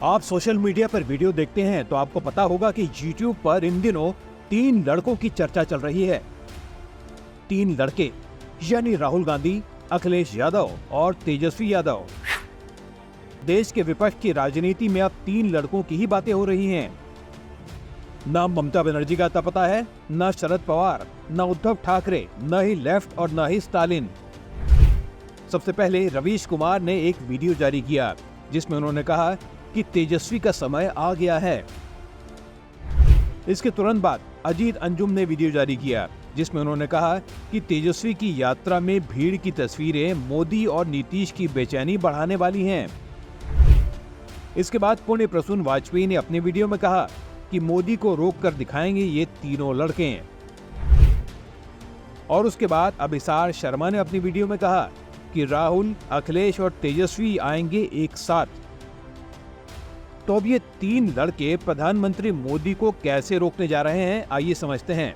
आप social media पर video देखते हैं तो आपको पता होगा कि YouTube पर इन दिनों 3 लड़कों की चर्चा चल रही है। 3 लड़के यानी राहुल गांधी, अखिलेश यादव और तेजस्वी यादव। देश के विपक्ष की राजनीति में अब 3 लड़कों की ही बातें हो रही हैं। न ममता बनर्जी का अता पता है, न शरद पवार, न उद्धव ठाकरे, न ही लेफ्ट और न ही स्टालिन। सबसे पहले रवीश कुमार ने एक वीडियो जारी किया जिसमें उन्होंने कहा कि तेजस्वी का समय आ गया है। इसके तुरंत बाद अजीत अंजुम ने वीडियो जारी किया जिसमें उन्होंने कहा कि तेजस्वी की यात्रा में भीड़ की तस्वीरें मोदी और नीतीश की बेचैनी बढ़ाने वाली हैं। इसके बाद पुण्य प्रसून वाजपेयी ने अपने वीडियो में कहा कि मोदी को रोक कर दिखाएंगे ये तीनों लड़के। और उसके बाद अभिसार शर्मा ने अपनी वीडियो में कहा कि राहुल, अखिलेश और तेजस्वी आएंगे एक साथ। तो अब ये 3 लड़के प्रधानमंत्री मोदी को कैसे रोकने जा रहे हैं, आइए समझते हैं।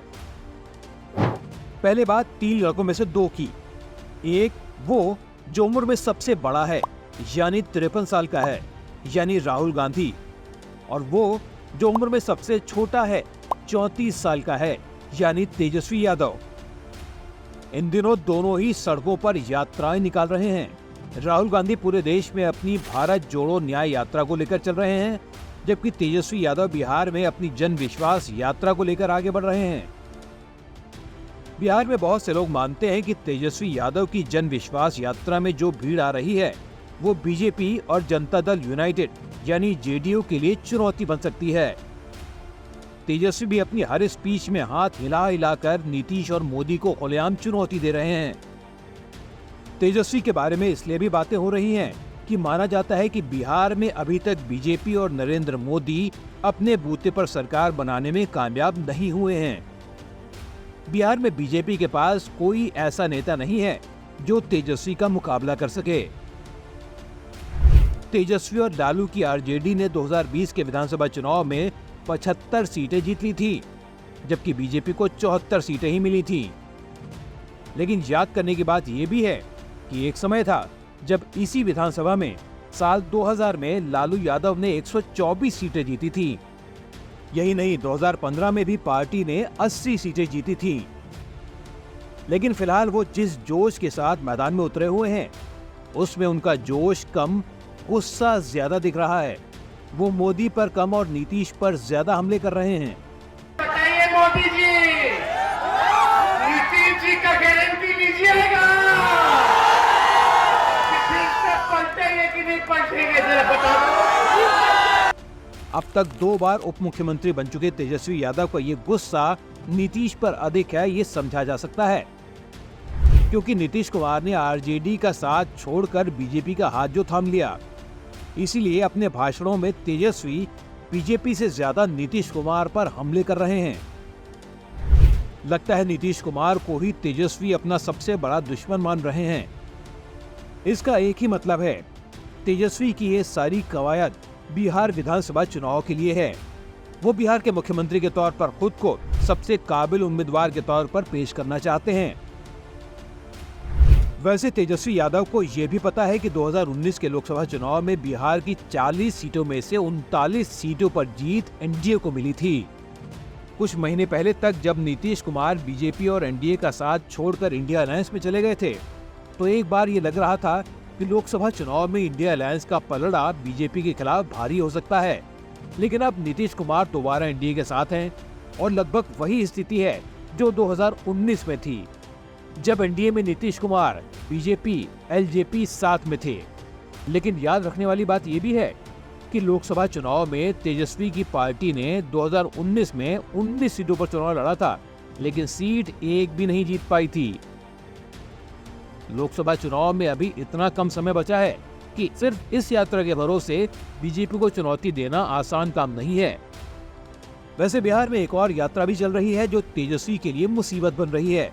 पहले बात 3 लड़कों में से 2 की। एक वो जो उम्र में सबसे बड़ा है यानी 53 साल का है यानी राहुल गांधी, और वो जो उम्र में सबसे छोटा है 34 साल का है यानी तेजस्वी यादव। इन दिनों दोनों ही सड़कों पर यात्राएं निकाल रहे हैं। राहुल गांधी पूरे देश में अपनी भारत जोड़ो न्याय यात्रा को लेकर चल रहे हैं, जबकि तेजस्वी यादव बिहार में अपनी जन विश्वास यात्रा को लेकर आगे बढ़ रहे हैं। बिहार में बहुत से लोग मानते हैं कि तेजस्वी यादव की जन विश्वास यात्रा में जो भीड़ आ रही है वो बीजेपी और जनता दल यूनाइटेड यानी जेडीयू के लिए चुनौती बन सकती है। तेजस्वी भी अपनी हर स्पीच में हाथ हिला हिलाकर नीतीश और मोदी को खुलेआम चुनौती दे रहे हैं। तेजस्वी के बारे में इसलिए भी बातें हो रही हैं कि माना जाता है कि बिहार में अभी तक बीजेपी और नरेंद्र मोदी अपने बूते पर सरकार बनाने में कामयाब नहीं हुए हैं। बिहार में बीजेपी के पास कोई ऐसा नेता नहीं है जो तेजस्वी का मुकाबला कर सके। तेजस्वी और लालू की आरजेडी ने 2020 के विधानसभा चुनाव में 75 सीटें जीत ली थी, जबकि बीजेपी को 74 सीटें ही मिली थी। लेकिन याद करने की बात यह भी है कि एक समय था जब इसी विधानसभा में साल 2000 में लालू यादव ने 124 सीटें जीती थी। यही नहीं, 2015 में भी पार्टी ने 80 सीटें जीती थी। लेकिन फिलहाल वो जिस जोश के साथ मैदान में उतरे हुए हैं उसमें उनका जोश कम, गुस्सा ज्यादा दिख रहा है। वो मोदी पर कम और नीतीश पर ज्यादा हमले कर रहे हैं। बताइए मोदी जी, नीतीश जी का गारंटी लीजिएगा कि फिर से पलटेंगे कि नहीं पलटेंगे, जरा बता दो। अब तक 2 बार उप मुख्यमंत्री बन चुके तेजस्वी यादव का ये गुस्सा नीतीश पर अधिक है, ये समझा जा सकता है, क्योंकि नीतीश कुमार ने आरजेडी का साथ छोड़कर बीजेपी का हाथ जो थाम लिया। इसीलिए अपने भाषणों में तेजस्वी बीजेपी से ज्यादा नीतीश कुमार पर हमले कर रहे हैं। लगता है नीतीश कुमार को ही तेजस्वी अपना सबसे बड़ा दुश्मन मान रहे हैं। इसका एक ही मतलब है, तेजस्वी की ये सारी कवायद बिहार विधानसभा चुनाव के लिए है। वो बिहार के मुख्यमंत्री के तौर पर खुद को सबसे काबिल उम्मीदवार के तौर पर पेश करना चाहते हैं। वैसे तेजस्वी यादव को यह भी पता है कि 2019 के लोकसभा चुनाव में बिहार की 40 सीटों में से 39 सीटों पर जीत एनडीए को मिली थी। कुछ महीने पहले तक जब नीतीश कुमार बीजेपी और एनडीए का साथ छोड़कर इंडिया अलायंस में चले गए थे, तो एक बार ये लग रहा था कि लोकसभा चुनाव में इंडिया अलायंस का पलड़ा बीजेपी के खिलाफ भारी हो सकता है। लेकिन अब नीतीश कुमार दोबारा एनडीए के साथ हैं और लगभग वही स्थिति है जो 2019 में थी, जब एनडीए में नीतीश कुमार, बीजेपी, एलजेपी साथ में थे। लेकिन याद रखने वाली बात यह भी है कि लोकसभा चुनाव में तेजस्वी की पार्टी ने 2019 में 19 सीटों पर चुनाव लड़ा था, लेकिन सीट एक भी नहीं जीत पाई थी। लोकसभा चुनाव में अभी इतना कम समय बचा है कि सिर्फ इस यात्रा के भरोसे बीजेपी को चुनौती देना आसान काम नहीं है। वैसे बिहार में एक और यात्रा भी चल रही है जो तेजस्वी के लिए मुसीबत बन रही है।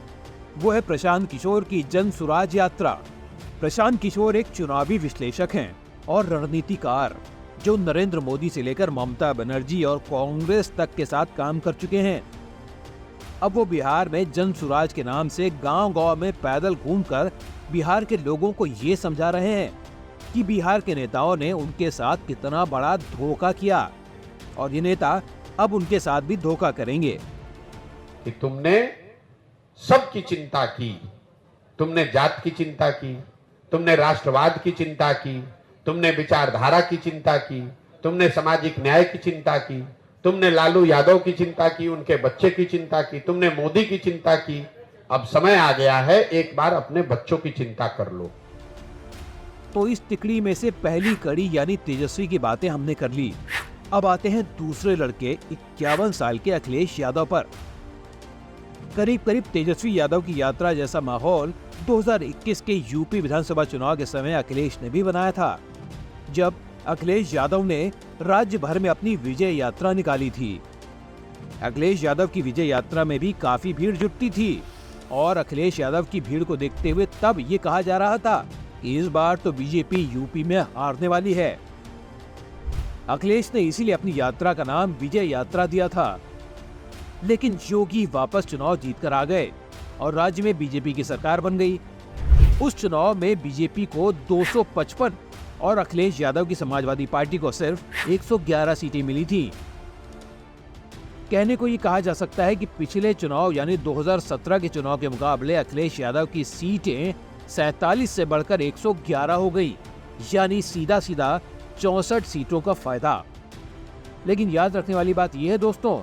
वो है प्रशांत किशोर की जन सुराज यात्रा। प्रशांत किशोर एक चुनावी विश्लेषक हैं और रणनीतिकार जो नरेंद्र मोदी से लेकर ममता बनर्जी और कांग्रेस तक के साथ काम कर चुके हैं। अब वो बिहार में जन सुराज के नाम से गांव-गांव में पैदल घूमकर बिहार के लोगों को ये समझा रहे हैं कि बिहार के नेताओं ने उनके साथ कितना बड़ा धोखा किया और ये नेता अब उनके साथ भी धोखा करेंगे। कि तुमने सबकी चिंता की, तुमने जात की चिंता की, तुमने राष्ट्रवाद की चिंता की, तुमने विचारधारा की चिंता की, तुमने सामाजिक न्याय की चिंता की, तुमने लालू यादव की चिंता की, उनके बच्चे की चिंता की, तुमने मोदी की चिंता की। अब समय आ गया है, एक बार अपने बच्चों की चिंता कर लो। तो इस तिकड़ी में से पहली कड़ी यानी तेजस्वी की बातें हमने कर ली। अब आते हैं दूसरे लड़के 51 साल के अखिलेश यादव पर। करीब करीब तेजस्वी यादव की यात्रा जैसा माहौल 2021 के यूपी विधानसभा चुनाव के समय अखिलेश ने भी बनाया था, जब अखिलेश यादव ने राज्य भर में अपनी विजय यात्रा निकाली थी। अखिलेश यादव की विजय यात्रा में भी काफी भीड़ जुटती थी और अखिलेश यादव की भीड़ को देखते हुए तब ये कहा जा रहा था कि इस बार तो बीजेपी यूपी में हारने वाली है। अखिलेश ने इसीलिए अपनी यात्रा का नाम विजय यात्रा दिया था। लेकिन योगी वापस चुनाव जीतकर आ गए और राज्य में बीजेपी की सरकार बन गई। उस चुनाव में बीजेपी को 255 और अखिलेश यादव की समाजवादी पार्टी को सिर्फ 111 सीटें मिली थी। कहने को ये कहा जा सकता है कि पिछले चुनाव यानी 2017 के चुनाव के मुकाबले अखिलेश यादव की सीटें 47 से बढ़कर 111 हो गई, यानी सीधा सीधा 64 सीटों का फायदा। लेकिन याद रखने वाली बात यह है दोस्तों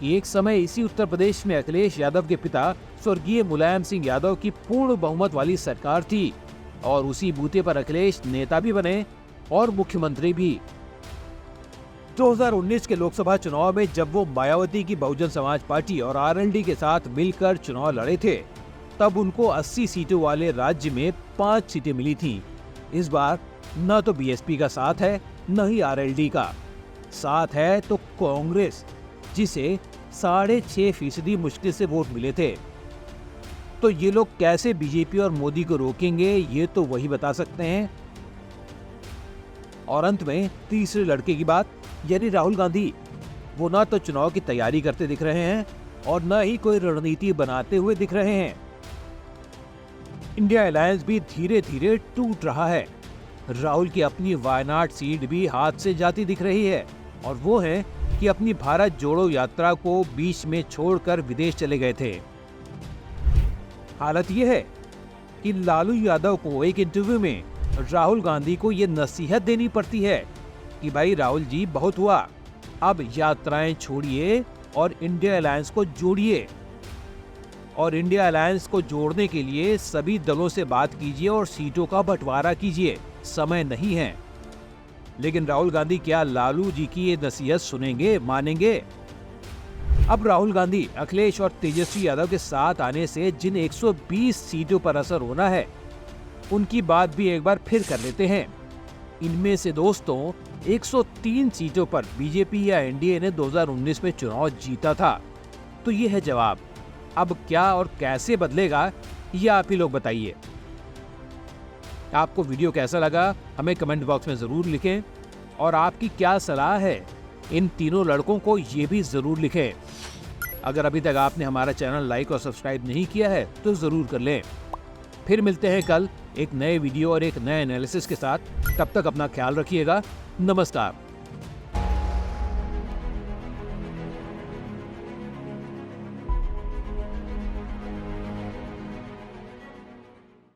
कि एक समय इसी उत्तर प्रदेश में अखिलेश यादव के पिता स्वर्गीय मुलायम सिंह यादव की पूर्ण बहुमत वाली सरकार थी और उसी बूते पर अखिलेश नेता भी बने और मुख्यमंत्री भी। 2019 के लोकसभा चुनाव में जब वो मायावती की बहुजन समाज पार्टी और आरएलडी के साथ मिलकर चुनाव लड़े थे, तब उनको 80 सीटों वाले राज्य में 5 सीटें मिली थी। इस बार न तो बीएसपी का साथ है न ही आरएलडी का साथ है, तो कांग्रेस, जिसे 6.5% मुश्किल से वोट मिले थे। तो ये लोग कैसे बीजेपी और मोदी को रोकेंगे, ये तो वही बता सकते हैं। और अंत में तीसरे लड़के की बात यानी राहुल गांधी। वो ना तो चुनाव की तैयारी करते दिख रहे हैं और न ही कोई रणनीति बनाते हुए दिख रहे हैं। इंडिया अलायंस भी धीरे धीरे टूट रहा है। राहुल की अपनी वायनाड सीट भी हाथ से जाती दिख रही है और वो है कि अपनी भारत जोड़ो यात्रा को बीच में छोड़कर विदेश चले गए थे। हालत यह है कि लालू यादव को एक इंटरव्यू में राहुल गांधी को ये नसीहत देनी पड़ती है कि भाई राहुल जी बहुत हुआ, अब यात्राएं छोड़िए और इंडिया अलायंस को जोड़िए। और इंडिया अलायंस को जोड़ने के लिए सभी दलों से बात कीजिए और सीटों का बंटवारा कीजिए, समय नहीं है। लेकिन राहुल गांधी क्या लालू जी की ये नसीहत सुनेंगे, मानेंगे? अब राहुल गांधी, अखिलेश और तेजस्वी यादव के साथ आने से जिन 120 सीटों पर असर होना है, उनकी बात भी एक बार फिर कर लेते हैं। इनमें से दोस्तों 103 सीटों पर बीजेपी या एनडीए ने 2019 में चुनाव जीता था। तो ये है जवाब। अब क्या और कैसे बदलेगा, ये आप ही लोग बताइए। आपको वीडियो कैसा लगा हमें कमेंट बॉक्स में जरूर लिखें और आपकी क्या सलाह है इन तीनों लड़कों को, ये भी जरूर लिखें। अगर अभी तक आपने हमारा चैनल लाइक और सब्सक्राइब नहीं किया है तो जरूर कर लें। फिर मिलते हैं कल एक नए वीडियो और एक नए एनालिसिस के साथ। तब तक अपना ख्याल रखिएगा। नमस्कार।